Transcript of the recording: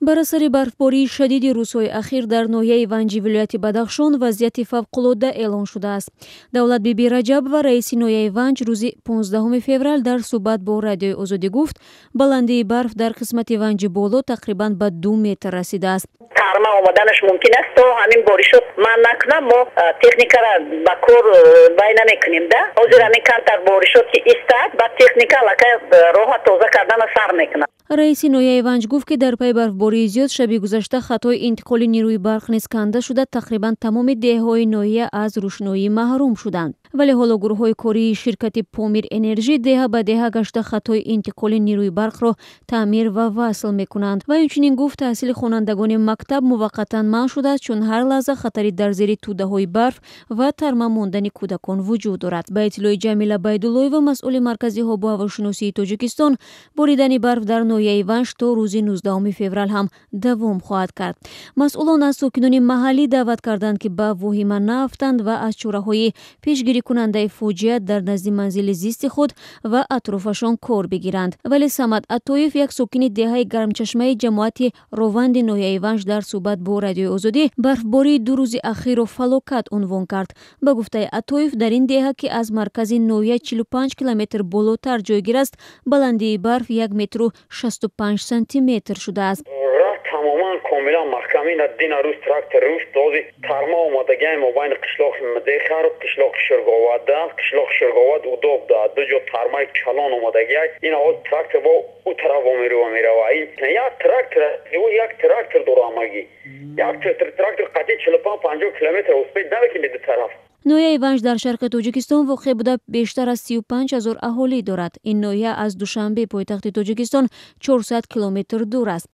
بر اثر برفباری شدید روزهای اخیر در ناحیه ونجی ولایت بدخشان وضعیت فوق‌العاده اعلان شده است. دولت بیبی رجب و رئیس ناحیه ونج روز 15 فوریه در صحبت با رادیوی آزادی گفت بلندی برف در قسمت ونج بالا تقریبا به 2 متر رسیده است. ترما آمدنش ممکن است تا همین بارشات من نکنم ما تکنیکا را با کار بین نمیکنیم ده. حاضر همین کمتر بارشات که استاد با تکنیکا لکه راه تازه کردن سر میکنه. رئیس ناحیه ونج گفت که در پی برفباری زیاد شب گذشته خطای انتقال نیروی برق نیز کنده شده تقریبا تمام دههای ناحیه از روشنایی محروم شدند. ولی حالا گروه‌های کاری شرکت پامیر انرژی ده به ده گشته خطای انتقال نیروی برق را تعمیر و وصل میکنند و همچنین گفت تحصیل خوانندگان مکتب موقتا منع شده است چون هر لحظه خطری در زیر توده‌های برف و ترما ماندن کودکان وجود دارد. به اطلاع جمیله بیدالله و مسئول مرکزی آب و هواشناسی تاجیکستان باریدن برف در ناحیه ونج تا روز 19 فوریه هم دوام خواهد کرد. مسئولان از ساکنان محلی دعوت کردند که به واهمه نیفتند و از چاره‌های پیشگیری کننده فوجیه در نزد منزل زیست خود و اطرافشان کار بگیرند. ولی صمد عطایف یک ساکن دهه گرمچشمه جماعت روند ناحیه ونج در صحبت با رادیوی آزادی برفباری 2 روز اخیر را فلاکت عنوان کرد. به گفته عطایف در این دهه که از مرکز ناحیه 45 کیلومتر بالاتر جایگیر است بلندی برف 1 متر و 65 سانتی متر شده است. تماما کاملا محکمی ندین روز تراکتور روز دادی ترما اومدگی ما بین قشلاق مدیخر و قشلاق شرگاواد و دوب داد دو جو ترمای کلان اومدگی این آقا تراکتور با او طرف میره و میره و این یک تراکتور دور آمگی یک تراکتور قطعی 45-50 کیلومتر اسپید نمیکنه دو طرف. ناحیه ونج در شرق تاجیکستان واقع بوده بیشتر از 35,000 اهالی دارد. این ناحیه از دوشنبه پایتخت تاجیکستان 400 کیلومتر دور است.